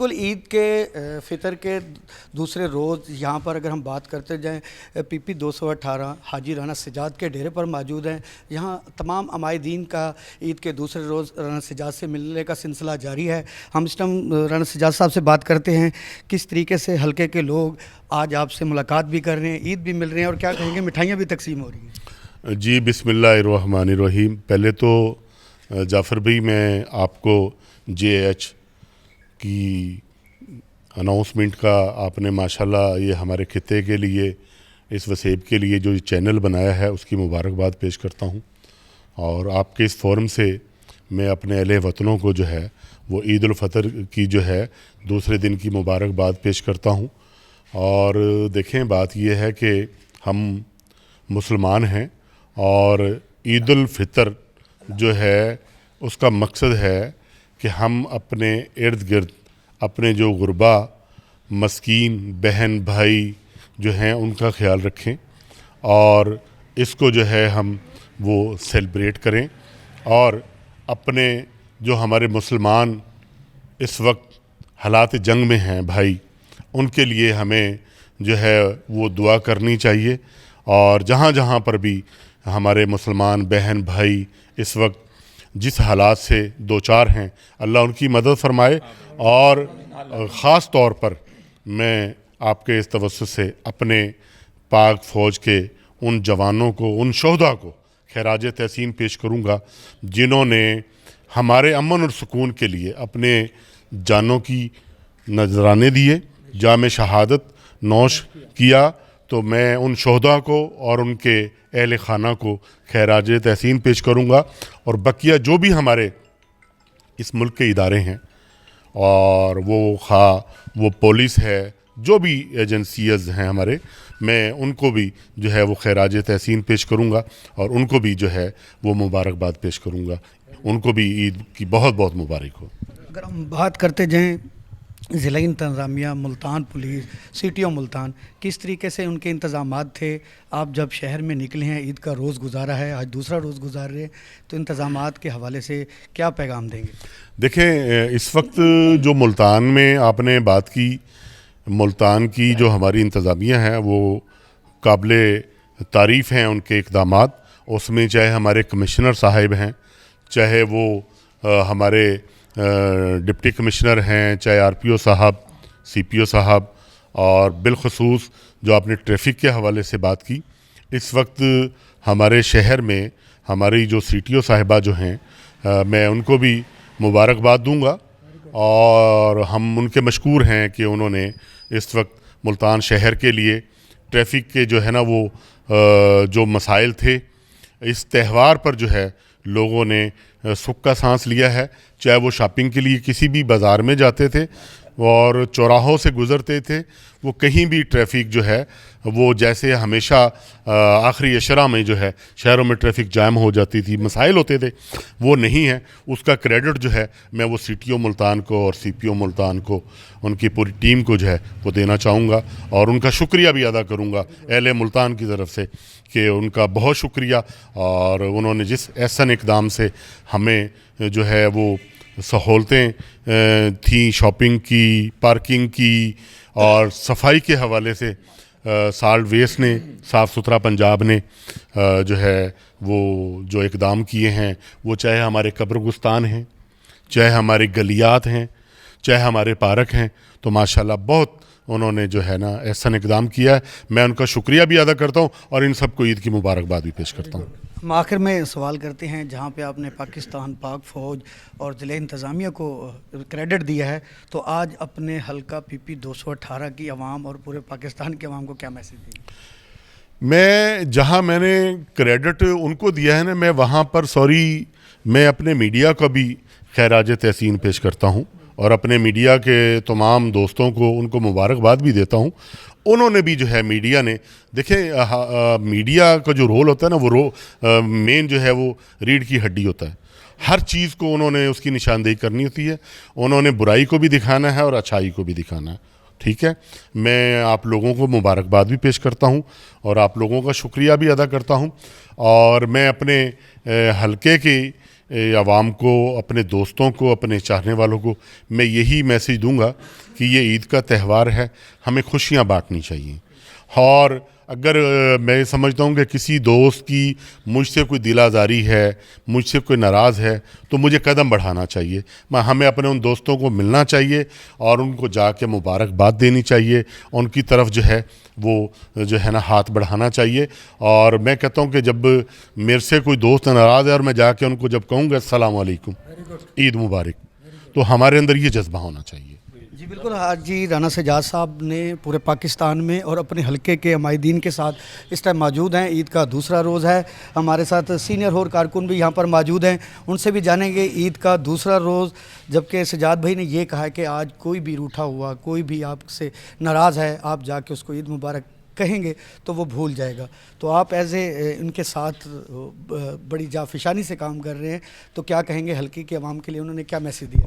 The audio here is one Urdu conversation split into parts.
بالکل عید کے فطر کے دوسرے روز یہاں پر اگر ہم بات کرتے جائیں PP 218 حاجی رانا سجاد کے ڈیرے پر موجود ہیں. یہاں تمام عمائدین کا عید کے دوسرے روز رانا سجاد سے ملنے کا سلسلہ جاری ہے. ہم اس ٹائم رانا سجاد صاحب سے بات کرتے ہیں کس طریقے سے حلقے کے لوگ آج آپ سے ملاقات بھی کر رہے ہیں, عید بھی مل رہے ہیں اور کیا کہیں گے مٹھائیاں بھی تقسیم ہو رہی ہیں. جی بسم اللہ الرحمن الرحیم. پہلے تو جعفر بھائی میں آپ کو JH کی اناؤنسمنٹ کا آپ نے ماشاءاللہ یہ ہمارے خطے کے لیے اس وسیب کے لیے جو چینل بنایا ہے اس کی مبارکباد پیش کرتا ہوں. اور آپ کے اس فورم سے میں اپنے اہل وطنوں کو جو ہے وہ عید الفطر کی جو ہے دوسرے دن کی مبارکباد پیش کرتا ہوں. اور دیکھیں بات یہ ہے کہ ہم مسلمان ہیں اور عید الفطر جو ہے اس کا مقصد ہے کہ ہم اپنے ارد گرد اپنے جو غربا مسکین بہن بھائی جو ہیں ان کا خیال رکھیں اور اس کو جو ہے ہم وہ سیلیبریٹ کریں. اور اپنے جو ہمارے مسلمان اس وقت حالات جنگ میں ہیں بھائی, ان کے لیے ہمیں جو ہے وہ دعا کرنی چاہیے. اور جہاں جہاں پر بھی ہمارے مسلمان بہن بھائی اس وقت جس حالات سے دوچار ہیں اللہ ان کی مدد فرمائے. اور خاص طور پر میں آپ کے اس توسط سے اپنے پاک فوج کے ان جوانوں کو, ان شہداء کو خراج تحسین پیش کروں گا جنہوں نے ہمارے امن اور سکون کے لیے اپنے جانوں کی نذرانے دیے, جام شہادت نوش کیا. تو میں ان شہداء کو اور ان کے اہل خانہ کو خراج تحسین پیش کروں گا. اور بقیہ جو بھی ہمارے اس ملک کے ادارے ہیں اور وہ پولیس ہے, جو بھی ایجنسیز ہیں ہمارے, میں ان کو بھی جو ہے وہ خراج تحسین پیش کروں گا اور ان کو بھی جو ہے وہ مبارکباد پیش کروں گا. ان کو بھی عید کی بہت بہت مبارک ہو. اگر ہم بات کرتے جائیں ضلع انتظامیہ ملتان پولیس CTO ملتان, کس طریقے سے ان کے انتظامات تھے؟ آپ جب شہر میں نکلے ہیں, عید کا روز گزارا ہے, آج دوسرا روز گزار رہے ہیں, تو انتظامات کے حوالے سے کیا پیغام دیں گے؟ دیکھیں اس وقت جو ملتان میں آپ نے بات کی, ملتان کی جو ہماری انتظامیہ ہے وہ قابل تعریف ہیں ان کے اقدامات. اس میں چاہے ہمارے کمشنر صاحب ہیں, چاہے وہ ہمارے ڈپٹی کمشنر ہیں, چاہے RPO صاحب, CPO صاحب, اور بالخصوص جو آپ نے ٹریفک کے حوالے سے بات کی, اس وقت ہمارے شہر میں ہماری جو CTO صاحبہ جو ہیں میں ان کو بھی مبارکباد دوں گا. اور ہم ان کے مشکور ہیں کہ انہوں نے اس وقت ملتان شہر کے لیے ٹریفک کے جو ہے نا وہ جو مسائل تھے, اس تہوار پر جو ہے لوگوں نے سکھ کا سانس لیا ہے. چاہے وہ شاپنگ کے لیے کسی بھی بازار میں جاتے تھے اور چوراہوں سے گزرتے تھے, وہ کہیں بھی ٹریفک جو ہے وہ جیسے ہمیشہ آخری اشرا میں جو ہے شہروں میں ٹریفک جام ہو جاتی تھی, مسائل ہوتے تھے, وہ نہیں ہے. اس کا کریڈٹ جو ہے میں وہ CTO ملتان کو اور CPO ملتان کو, ان کی پوری ٹیم کو جو ہے وہ دینا چاہوں گا اور ان کا شکریہ بھی ادا کروں گا اہل ملتان کی طرف سے کہ ان کا بہت شکریہ. اور انہوں نے جس احسن اقدام سے ہمیں جو ہے وہ سہولتیں تھیں, شاپنگ کی, پارکنگ کی اور صفائی کے حوالے سے سالٹ ویسٹ نے, صاف ستھرا پنجاب نے جو ہے وہ جو اقدام کیے ہیں, وہ چاہے ہمارے قبرستان ہیں, چاہے ہمارے گلیات ہیں, چاہے ہمارے پارک ہیں, تو ماشاءاللہ بہت انہوں نے جو ہے نا احسن اقدام کیا ہے. میں ان کا شکریہ بھی ادا کرتا ہوں اور ان سب کو عید کی مبارکباد بھی پیش کرتا ہوں. ہم آخر میں سوال کرتے ہیں, جہاں پہ آپ نے پاکستان پاک فوج اور ضلع انتظامیہ کو کریڈٹ دیا ہے, تو آج اپنے حلقہ PP 218 کی عوام اور پورے پاکستان کے عوام کو کیا میسیج دیں گے؟ میں نے کریڈٹ ان کو دیا ہے نا, میں وہاں پر میں اپنے میڈیا کا بھی خراج تحسین پیش کرتا ہوں اور اپنے میڈیا کے تمام دوستوں کو ان کو مبارکباد بھی دیتا ہوں. انہوں نے بھی جو ہے میڈیا نے, دیکھیں میڈیا کا جو رول ہوتا ہے نا وہ مین جو ہے وہ ریڑھ کی ہڈی ہوتا ہے. ہر چیز کو انہوں نے اس کی نشاندہی کرنی ہوتی ہے. انہوں نے برائی کو بھی دکھانا ہے اور اچھائی کو بھی دکھانا ہے. ٹھیک ہے, میں آپ لوگوں کو مبارکباد بھی پیش کرتا ہوں اور آپ لوگوں کا شکریہ بھی ادا کرتا ہوں. اور میں اپنے حلقے کی عوام کو، اپنے دوستوں کو، اپنے چاہنے والوں کو میں یہی میسیج دوں گا کہ یہ عید کا تہوار ہے، ہمیں خوشیاں بانٹنی چاہیے. اور اگر میں سمجھتا ہوں کہ کسی دوست کی مجھ سے کوئی دل آزاری ہے، مجھ سے کوئی ناراض ہے، تو مجھے قدم بڑھانا چاہیے. ہمیں اپنے ان دوستوں کو ملنا چاہیے اور ان کو جا کے مبارکباد دینی چاہیے، ان کی طرف جو ہے وہ جو ہے نا ہاتھ بڑھانا چاہیے. اور میں کہتا ہوں کہ جب میرے سے کوئی دوست ناراض ہے اور میں جا کے ان کو جب کہوں گا السلام علیکم، عید مبارک، تو ہمارے اندر یہ جذبہ ہونا چاہیے. جی بالکل. حاجی رانا سجاد صاحب نے پورے پاکستان میں اور اپنے حلقے کے عمائدین کے ساتھ اس ٹائم موجود ہیں. عید کا دوسرا روز ہے. ہمارے ساتھ سینئر اور کارکن بھی یہاں پر موجود ہیں، ان سے بھی جانیں گے عید کا دوسرا روز. جبکہ سجاد بھائی نے یہ کہا کہ آج کوئی بھی روٹھا ہوا، کوئی بھی آپ سے ناراض ہے، آپ جا کے اس کو عید مبارک کہیں گے تو وہ بھول جائے گا. تو آپ ایز اے ان کے ساتھ بڑی جافشانی سے کام کر رہے ہیں، تو کیا کہیں گے حلقے کے عوام کے لیے، انہوں نے کیا میسیج دیا؟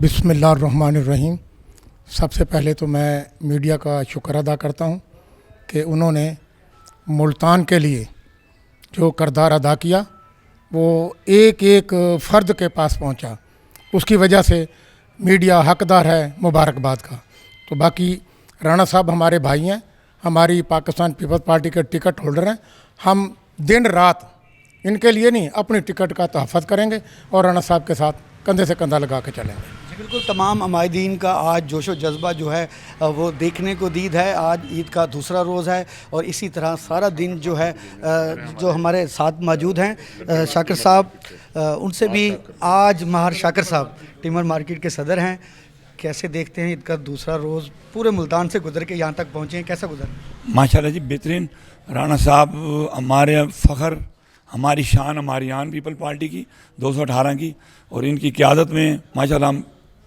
بسم اللہ الرحمن الرحیم. سب سے پہلے تو میں میڈیا کا شکر ادا کرتا ہوں کہ انہوں نے ملتان کے لیے جو کردار ادا کیا وہ ایک ایک فرد کے پاس پہنچا. اس کی وجہ سے میڈیا حقدار ہے مبارکباد کا. تو باقی رانا صاحب ہمارے بھائی ہیں، ہماری پاکستان پیپلز پارٹی کے ٹکٹ ہولڈر ہیں. ہم دن رات ان کے لیے نہیں، اپنی ٹکٹ کا تحفظ کریں گے اور رانا صاحب کے ساتھ کندھے سے کندھا لگا کے چلیں گے. جی بالکل. تمام عمائدین کا آج جوش و جذبہ جو ہے وہ دیکھنے کو دید ہے. آج عید کا دوسرا روز ہے اور اسی طرح سارا دن جو ہے جو ہمارے ساتھ موجود ہیں شاکر صاحب، ان سے بھی آج ماہر شاکر صاحب ٹیمر مارکیٹ کے صدر ہیں. کیسے دیکھتے ہیں عید کا دوسرا روز؟ پورے ملتان سے گزر کے یہاں تک پہنچے ہیں، کیسا گزر؟ ماشاءاللہ جی بہترین. رانا صاحب ہمارے فخر، ہماری شان، ہماری آن پیپل پارٹی کی 218 کی، اور ان کی قیادت میں ماشاءاللہ ہم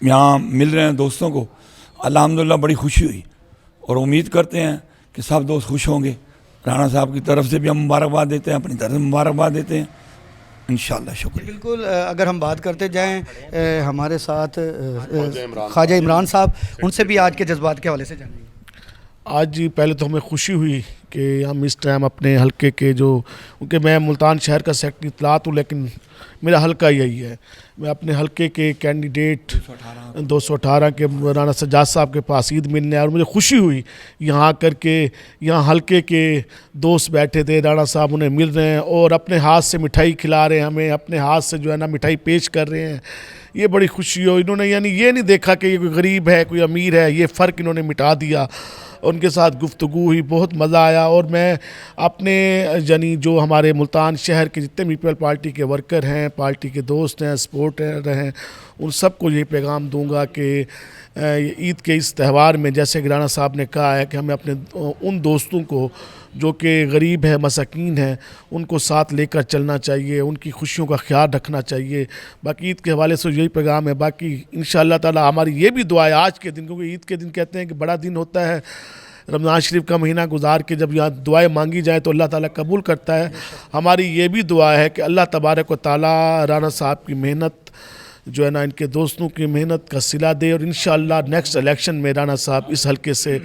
یہاں مل رہے ہیں دوستوں کو. الحمدللہ بڑی خوشی ہوئی اور امید کرتے ہیں کہ سب دوست خوش ہوں گے. رانا صاحب کی طرف سے بھی ہم مبارکباد دیتے ہیں، اپنی طرف سے مبارکباد دیتے ہیں انشاءاللہ. شکریہ. بالکل. اگر ہم بات کرتے جائیں ہمارے ساتھ خواجہ عمران صاحب، ان سے بھی آج کے جذبات کے حوالے سے جانیں گے. آج جی پہلے تو ہمیں خوشی ہوئی کہ ہم اس ٹائم اپنے حلقے کے کیونکہ میں ملتان شہر کا سیکٹری اطلاعات ہوں، لیکن میرا حلقہ یہی ہے. میں اپنے حلقے کے کینڈیڈیٹ 218 کے رانا سجاد صاحب کے پاس عید ملنے آیا اور مجھے خوشی ہوئی یہاں آ کر کے. یہاں حلقے کے دوست بیٹھے تھے، رانا صاحب انہیں مل رہے ہیں اور اپنے ہاتھ سے مٹھائی کھلا رہے ہیں ہمیں، اپنے ہاتھ سے جو ہے نا مٹھائی پیش کر رہے ہیں. یہ بڑی خوشی ہو. انہوں نے یعنی یہ نہیں دیکھا کہ یہ کوئی غریب ہے کوئی امیر ہے، یہ فرق انہوں نے مٹا دیا. ان کے ساتھ گفتگو ہوئی، بہت مزہ آیا. اور میں اپنے یعنی جو ہمارے ملتان شہر کے جتنے بھی پیپل پارٹی کے ورکر ہیں، پارٹی کے دوست ہیں، سپورٹر ہیں، ان سب کو یہ پیغام دوں گا کہ عید کے اس تہوار میں جیسے رانا صاحب نے کہا ہے کہ ہمیں اپنے ان دوستوں کو جو کہ غریب ہیں، مساکین ہیں، ان کو ساتھ لے کر چلنا چاہیے، ان کی خوشیوں کا خیال رکھنا چاہیے. باقی عید کے حوالے سے یہی پیغام ہے. باقی انشاءاللہ تعالی ہماری یہ بھی دعا ہے آج کے دن، کیونکہ عید کے دن کہتے ہیں کہ بڑا دن ہوتا ہے، رمضان شریف کا مہینہ گزار کے جب یہاں دعائیں مانگی جائیں تو اللہ تعالیٰ قبول کرتا ہے. ہماری یہ بھی دعا ہے کہ اللہ تبارک و تعالیٰ رانا صاحب کی محنت جو ہے نا، ان کے دوستوں کی محنت کا صلہ دے اور انشاءاللہ نیکسٹ الیکشن میں رانا صاحب اس حلقے سے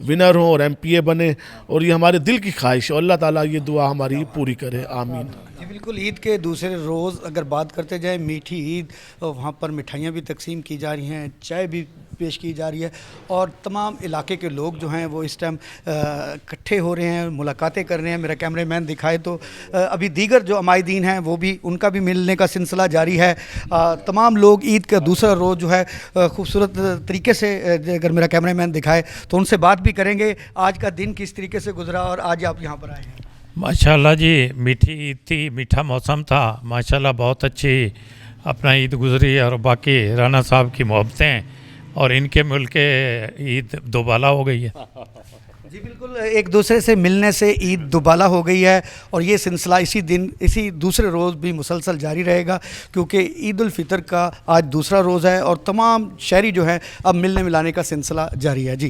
ونر ہوں اور MP بنے. اور یہ ہمارے دل کی خواہش ہے، اللہ تعالیٰ یہ دعا ہماری پوری کرے. آمین. جی بالکل. عید کے دوسرے روز اگر بات کرتے جائیں میٹھی عید، وہاں پر مٹھائیاں بھی تقسیم کی جا رہی ہیں، چائے بھی پیش کی جا رہی ہے اور تمام علاقے کے لوگ جو ہیں وہ اس ٹائم اکٹھے ہو رہے ہیں، ملاقاتیں کر رہے ہیں. میرا کیمرے مین دکھائے تو ابھی دیگر جو عمائدین ہیں وہ بھی، ان کا بھی ملنے کا سلسلہ جاری ہے. تمام لوگ عید کا دوسرا روز جو ہے خوبصورت طریقے سے، اگر میرا کیمرے مین دکھائے تو ان سے بات بھی کریں گے آج کا دن کس طریقے سے گزرا اور آج آپ یہاں پر آئے ہیں. ماشاءاللہ جی میٹھی عید تھی، میٹھا موسم تھا ماشاءاللہ، بہت اچھی اپنا عید گزری. اور باقی رانا صاحب کی محبتیں اور ان کے ملک کے عید دوبالا ہو گئی ہے. جی بالکل. ایک دوسرے سے ملنے سے عید دوبالا ہو گئی ہے اور یہ سلسلہ اسی دوسرے روز بھی مسلسل جاری رہے گا، کیونکہ عید الفطر کا آج دوسرا روز ہے اور تمام شہری جو ہے اب ملنے ملانے کا سلسلہ جاری ہے. جی